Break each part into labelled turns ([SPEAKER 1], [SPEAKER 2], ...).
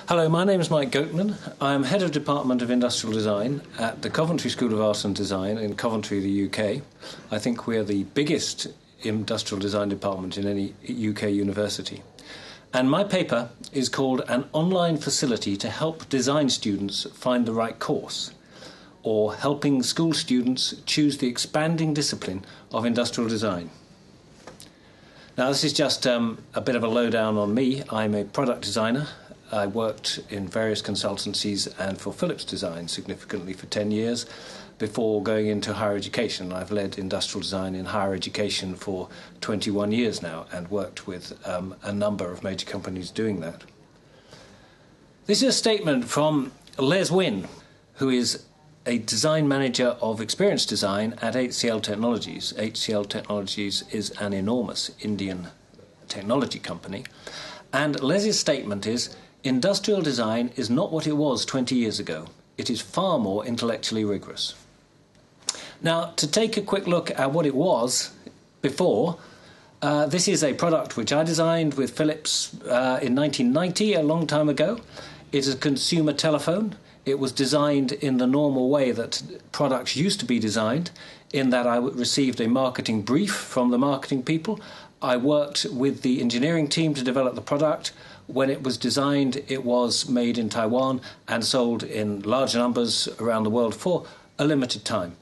[SPEAKER 1] Hello, my name is Mike Goatman. I'm Head of Department of Industrial Design at the Coventry School of Art and Design in Coventry, the UK. I think we're the biggest industrial design department in any UK university. And my paper is called An Online Facility to Help Design Students Find the Right Course, or Helping School Students Choose the Expanding Discipline of Industrial Design. Now, this is just a bit of a lowdown on me. I'm a product designer. I worked in various consultancies and for Philips Design significantly for 10 years before going into higher education. I've led industrial design in higher education for 21 years now and worked with a number of major companies doing that. This is a statement from Les Wynn, who is a design manager of experience design at HCL Technologies. HCL Technologies is an enormous Indian technology company. And Les's statement is, industrial design is not what it was 20 years ago. It is far more intellectually rigorous. Now, to take a quick look at what it was before, this is a product which I designed with Philips in 1990, a long time ago. It is a consumer telephone. It was designed in the normal way that products used to be designed, in that I received a marketing brief from the marketing people. I worked with the engineering team to develop the product. When it was designed, it was made in Taiwan and sold in large numbers around the world for a limited time.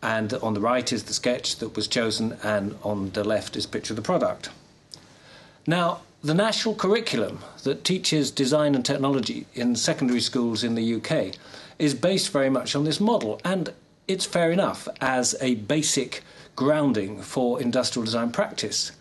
[SPEAKER 1] And on the right is the sketch that was chosen, and on the left is a picture of the product. Now, the national curriculum that teaches design and technology in secondary schools in the UK is based very much on this model, and it's fair enough as a basic grounding for industrial design practice.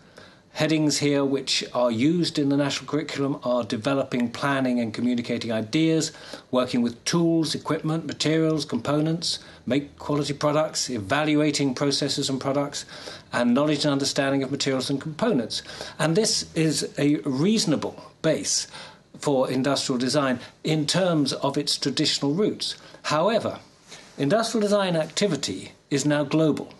[SPEAKER 1] Headings here which are used in the national curriculum are developing, planning and communicating ideas, working with tools, equipment, materials, components, make quality products, evaluating processes and products, and knowledge and understanding of materials and components. And this is a reasonable base for industrial design in terms of its traditional roots. However, industrial design activity is now global.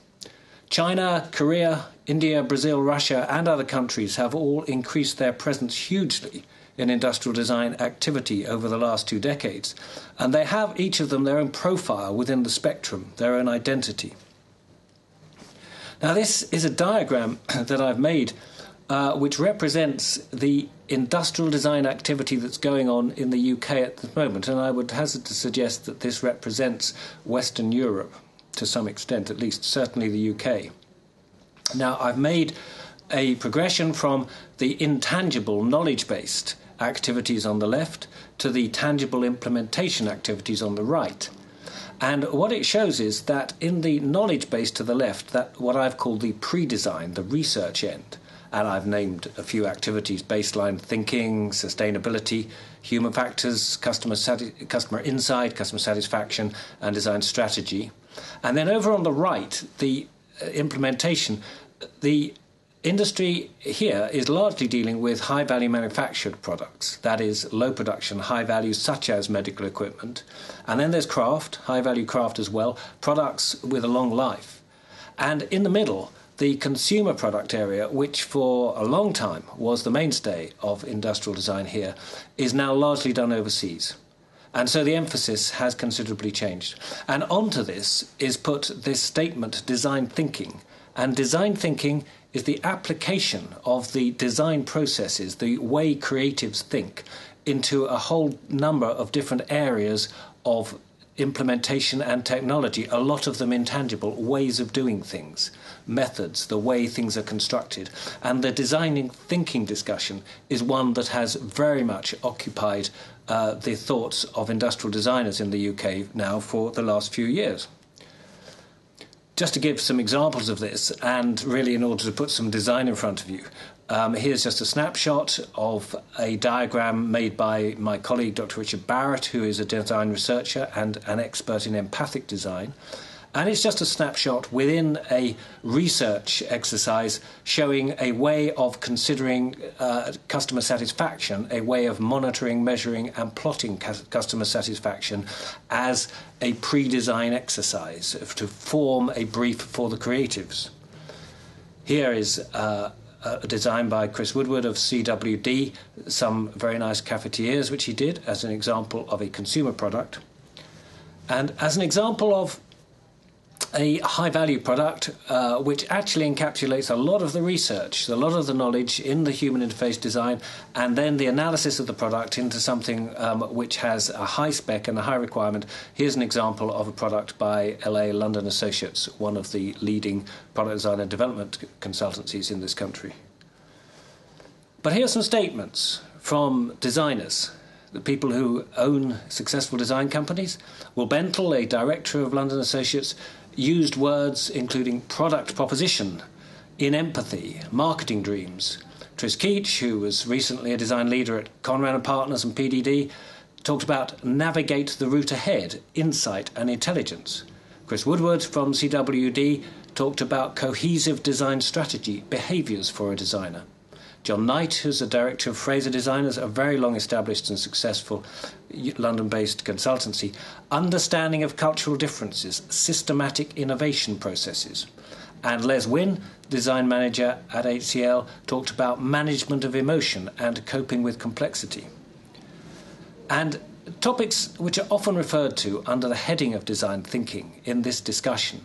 [SPEAKER 1] China, Korea, India, Brazil, Russia and other countries have all increased their presence hugely in industrial design activity over the last 2 decades. And they have, each of them, their own profile within the spectrum, their own identity. Now, this is a diagram that I've made which represents the industrial design activity that's going on in the UK at the moment. And I would hazard to suggest that this represents Western Europe to some extent, at least, certainly the UK. Now, I've made a progression from the intangible, knowledge-based activities on the left to the tangible implementation activities on the right. And what it shows is that in the knowledge-based to the left, that what I've called the pre-design, the research end, and I've named a few activities: baseline thinking, sustainability, human factors, customer insight, customer satisfaction, and design strategy. And then over on the right, the implementation, the industry here is largely dealing with high-value manufactured products, that is, low production, high value, such as medical equipment. And then there's craft, high-value craft as well, products with a long life. And in the middle, the consumer product area, which for a long time was the mainstay of industrial design here, is now largely done overseas. And so the emphasis has considerably changed. And onto this is put this statement, design thinking. And design thinking is the application of the design processes, the way creatives think, into a whole number of different areas of implementation and technology, a lot of them intangible, ways of doing things, methods, the way things are constructed. And the designing thinking discussion is one that has very much occupied the thoughts of industrial designers in the UK now for the last few years. Just to give some examples of this, and really in order to put some design in front of you, here's just a snapshot of a diagram made by my colleague, Dr. Richard Barrett, who is a design researcher and an expert in empathic design. And it's just a snapshot within a research exercise showing a way of considering customer satisfaction, a way of monitoring, measuring and plotting customer satisfaction as a pre-design exercise to form a brief for the creatives. Here is a design by Chris Woodward of CWD, some very nice cafetiers, which he did as an example of a consumer product. And as an example of a high-value product which actually encapsulates a lot of the research, a lot of the knowledge in the human interface design, and then the analysis of the product into something which has a high spec and a high requirement. Here's an example of a product by LA London Associates, one of the leading product design and development consultancies in this country. But here are some statements from designers, the people who own successful design companies. Will Bentle, a director of London Associates, used words including product proposition, in empathy, marketing dreams. Tris Keach, who was recently a design leader at Conran & Partners and PDD, talked about navigate the route ahead, insight and intelligence. Chris Woodward from CWD talked about cohesive design strategy, behaviours for a designer. John Knight, who's the director of Fraser Designers, a very long-established and successful London-based consultancy, understanding of cultural differences, systematic innovation processes. And Les Wynn, design manager at HCL, talked about management of emotion and coping with complexity. And topics which are often referred to under the heading of design thinking in this discussion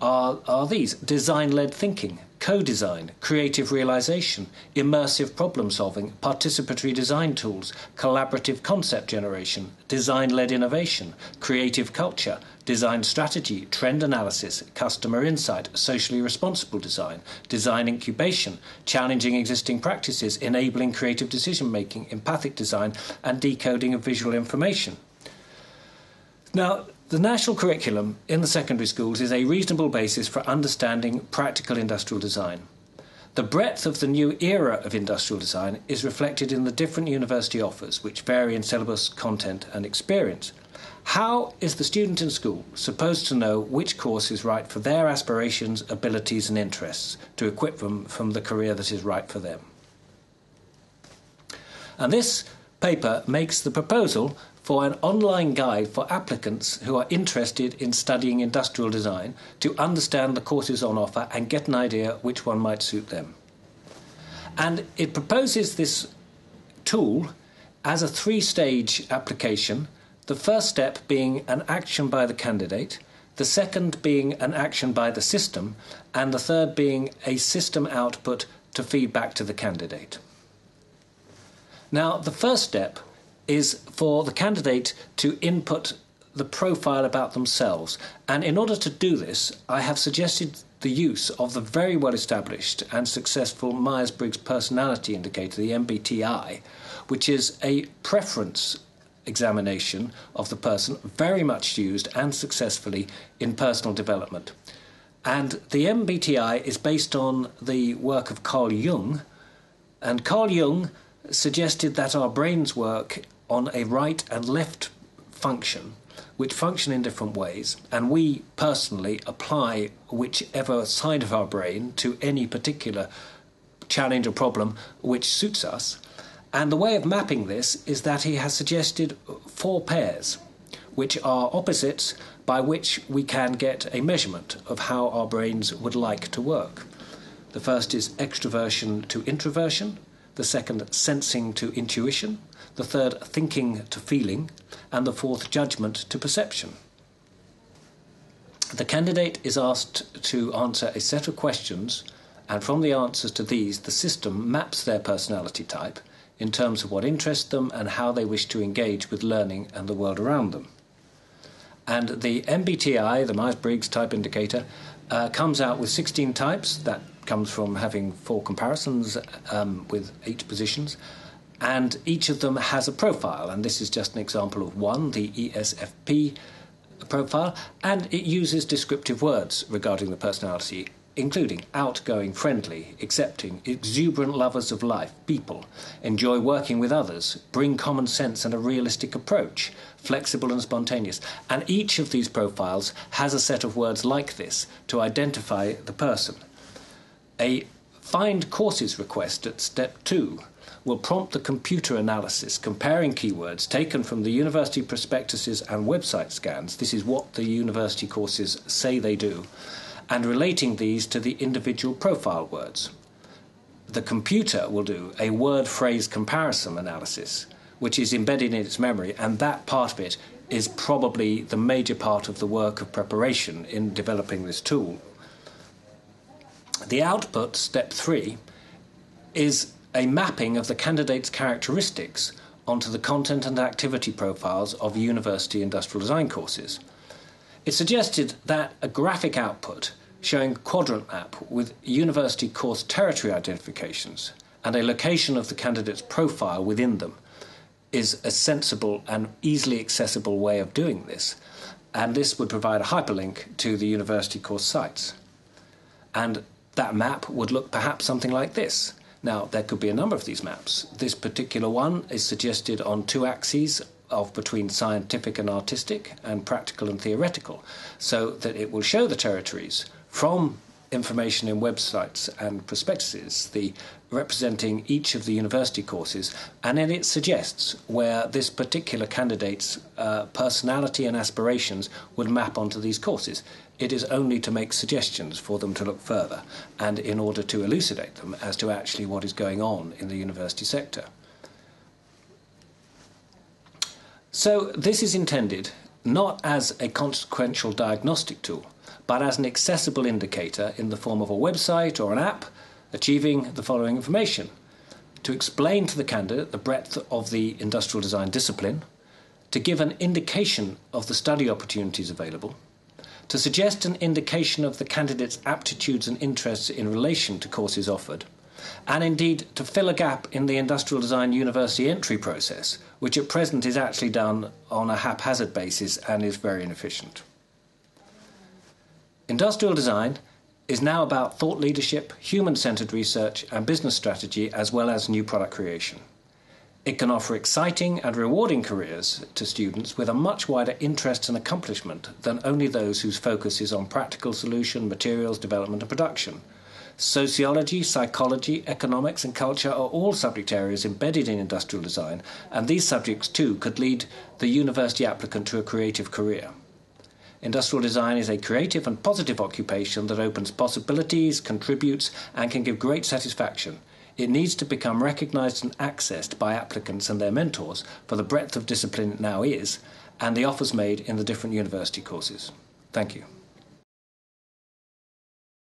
[SPEAKER 1] are these: design-led thinking, co-design, creative realization, immersive problem-solving, participatory design tools, collaborative concept generation, design-led innovation, creative culture, design strategy, trend analysis, customer insight, socially responsible design, design incubation, challenging existing practices, enabling creative decision-making, empathic design, and decoding of visual information. Now, the national curriculum in the secondary schools is a reasonable basis for understanding practical industrial design. The breadth of the new era of industrial design is reflected in the different university offers, which vary in syllabus, content and experience. How is the student in school supposed to know which course is right for their aspirations, abilities and interests to equip them from the career that is right for them? And this paper makes the proposal for an online guide for applicants who are interested in studying industrial design to understand the courses on offer and get an idea which one might suit them. And it proposes this tool as a three-stage application, the first step being an action by the candidate, the second being an action by the system, and the third being a system output to feed back to the candidate. Now, the first step is for the candidate to input the profile about themselves. And in order to do this, I have suggested the use of the very well-established and successful Myers-Briggs Personality Indicator, the MBTI, which is a preference examination of the person, very much used and successfully in personal development. And the MBTI is based on the work of Carl Jung, and Carl Jung suggested that our brains work on a right and left function, which function in different ways, and we personally apply whichever side of our brain to any particular challenge or problem which suits us. And the way of mapping this is that he has suggested 4 pairs, which are opposites by which we can get a measurement of how our brains would like to work. The first is extroversion to introversion, the second sensing to intuition, the third thinking to feeling, and the fourth judgment to perception. The candidate is asked to answer a set of questions, and from the answers to these, the system maps their personality type in terms of what interests them and how they wish to engage with learning and the world around them. And the MBTI, the Myers-Briggs Type Indicator, comes out with 16 types. That comes from having 4 comparisons with 8 positions. And each of them has a profile, and this is just an example of one, the ESFP profile, and it uses descriptive words regarding the personality, including outgoing, friendly, accepting, exuberant lovers of life, people, enjoy working with others, bring common sense and a realistic approach, flexible and spontaneous. And each of these profiles has a set of words like this to identify the person. A find courses request at step 2 will prompt the computer analysis, comparing keywords taken from the university prospectuses and website scans. This is what the university courses say they do, and relating these to the individual profile words. the computer will do a word-phrase comparison analysis, which is embedded in its memory, and that part of it is probably the major part of the work of preparation in developing this tool. The output, step 3, is a mapping of the candidate's characteristics onto the content and activity profiles of university industrial design courses. It suggested that a graphic output showing a quadrant map with university course territory identifications and a location of the candidate's profile within them is a sensible and easily accessible way of doing this, and this would provide a hyperlink to the university course sites. And that map would look perhaps something like this. Now, there could be a number of these maps. This particular one is suggested on 2 axes of between scientific and artistic and practical and theoretical, so that it will show the territories from information in websites and prospectuses, representing each of the university courses, and then it suggests where this particular candidate's personality and aspirations would map onto these courses. It is only to make suggestions for them to look further, and in order to elucidate them as to actually what is going on in the university sector. So this is intended not as a consequential diagnostic tool, but as an accessible indicator in the form of a website or an app achieving the following information: to explain to the candidate the breadth of the industrial design discipline, to give an indication of the study opportunities available, to suggest an indication of the candidate's aptitudes and interests in relation to courses offered, and indeed to fill a gap in the industrial design university entry process, which at present is actually done on a haphazard basis and is very inefficient. Industrial design is now about thought leadership, human-centered research and business strategy, as well as new product creation. It can offer exciting and rewarding careers to students with a much wider interest and accomplishment than only those whose focus is on practical solution, materials, development and production. Sociology, psychology, economics and culture are all subject areas embedded in industrial design, and these subjects too could lead the university applicant to a creative career. Industrial design is a creative and positive occupation that opens possibilities, contributes, and can give great satisfaction. It needs to become recognised and accessed by applicants and their mentors for the breadth of discipline it now is, and the offers made in the different university courses. Thank you.